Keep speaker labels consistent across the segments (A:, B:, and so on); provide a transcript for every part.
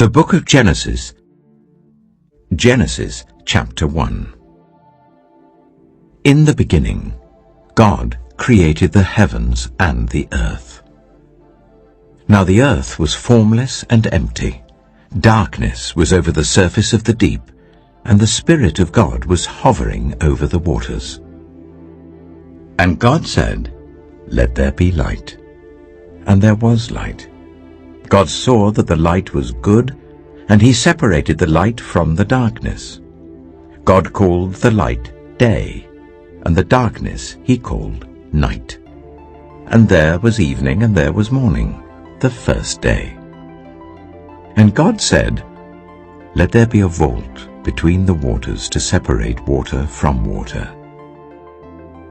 A: The Book of Genesis. Genesis chapter 1. In the beginning, God created the heavens and the earth. Now the earth was formless and empty. Darkness was over the surface of the deep, and the Spirit of God was hovering over the waters. And God said, "Let there be light." And there was light. God saw that the light was good, and he separated the light from the darkness. God called the light day, and the darkness he called night. And there was evening and there was morning, the first day. And God said, "Let there be a vault between the waters to separate water from water."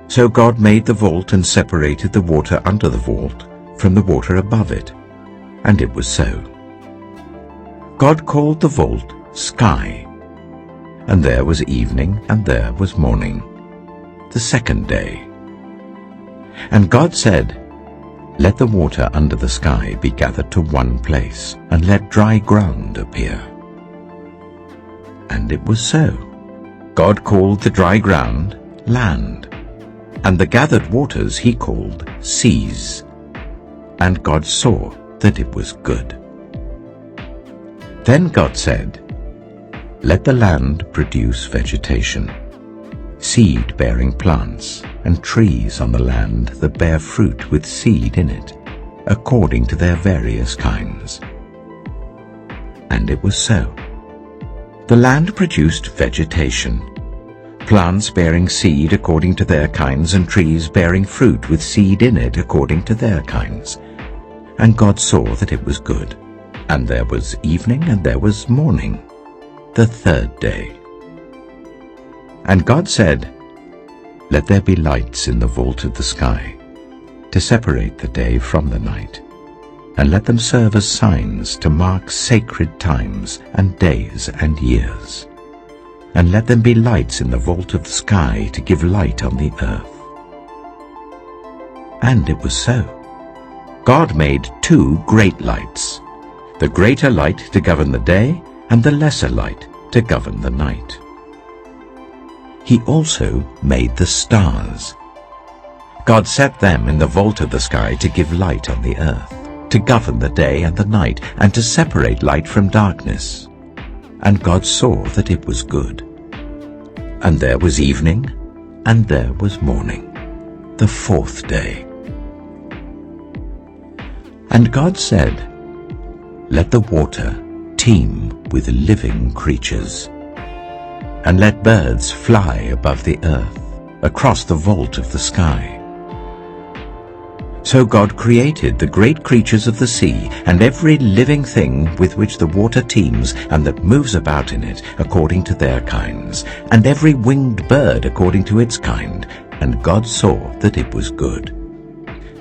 A: So God made the vault and separated the water under the vault from the water above it. And it was so. God called the vault sky. And there was evening and there was morning, the second day. And God said, "Let the water under the sky be gathered to one place, and let dry ground appear." And it was so. God called the dry ground land, and the gathered waters he called seas. And God saw that it was good. Then God said, "Let the land produce vegetation, seed-bearing plants, and trees on the land that bear fruit with seed in it, according to their various kinds." And it was so. The land produced vegetation, plants bearing seed according to their kinds, and trees bearing fruit with seed in it according to their kinds. And God saw that it was good. And there was evening and there was morning, the third day. And God said, "Let there be lights in the vault of the sky, to separate the day from the night, and let them serve as signs to mark sacred times and days and years. And let them be lights in the vault of the sky to give light on the earth." And it was so. God made two great lights, the greater light to govern the day, and the lesser light to govern the night. He also made the stars. God set them in the vault of the sky to give light on the earth, to govern the day and the night, and to separate light from darkness. And God saw that it was good. And there was evening, and there was morning, the fourth day. And God said, "Let the water teem with living creatures, and let birds fly above the earth, across the vault of the sky." So God created the great creatures of the sea, and every living thing with which the water teems and that moves about in it, according to their kinds, and every winged bird according to its kind. And God saw that it was good.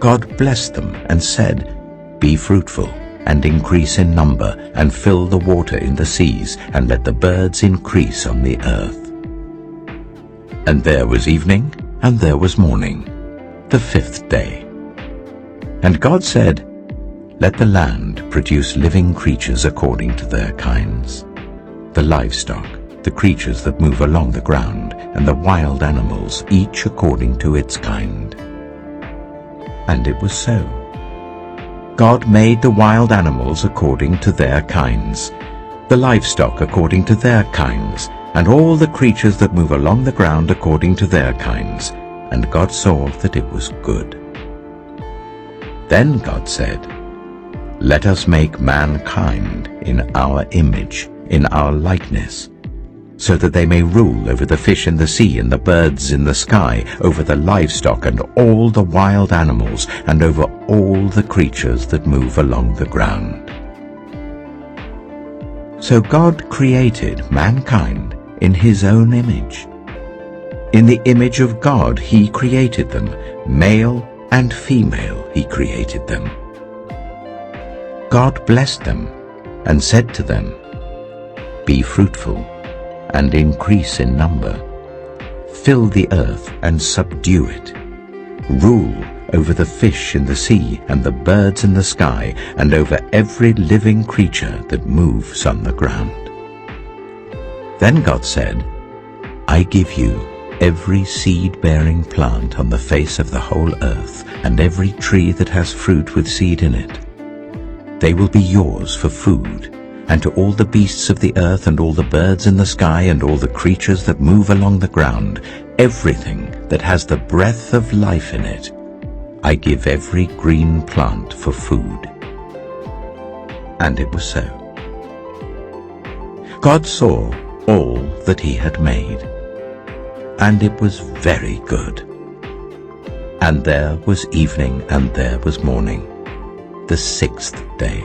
A: God blessed them and said, "Be fruitful, and increase in number, and fill the water in the seas, and let the birds increase on the earth." And there was evening, and there was morning, the fifth day. And God said, "Let the land produce living creatures according to their kinds, the livestock, the creatures that move along the ground, and the wild animals, each according to its kind." And it was so. God made the wild animals according to their kinds, the livestock according to their kinds, and all the creatures that move along the ground according to their kinds. And God saw that it was good. Then God said, "Let us make mankind in our image, in our likeness, so that they may rule over the fish in the sea and the birds in the sky, over the livestock and all the wild animals, and over all the creatures that move along the ground." So God created mankind in his own image. In the image of God he created them, male and female he created them. God blessed them and said to them, "Be fruitful and increase in number. Fill the earth and subdue it. Rule over the fish in the sea and the birds in the sky, and over every living creature that moves on the ground. Then God said, I give you every seed-bearing plant on the face of the whole earth, and every tree that has fruit with seed in it. They will be yours for food, and to all the beasts of the earth and all the birds in the sky and all the creatures that move along the ground, everything that has the breath of life in it, I give every green plant for food. And it was so. God saw all that he had made, and it was very good. And there was evening and there was morning, the 6th day.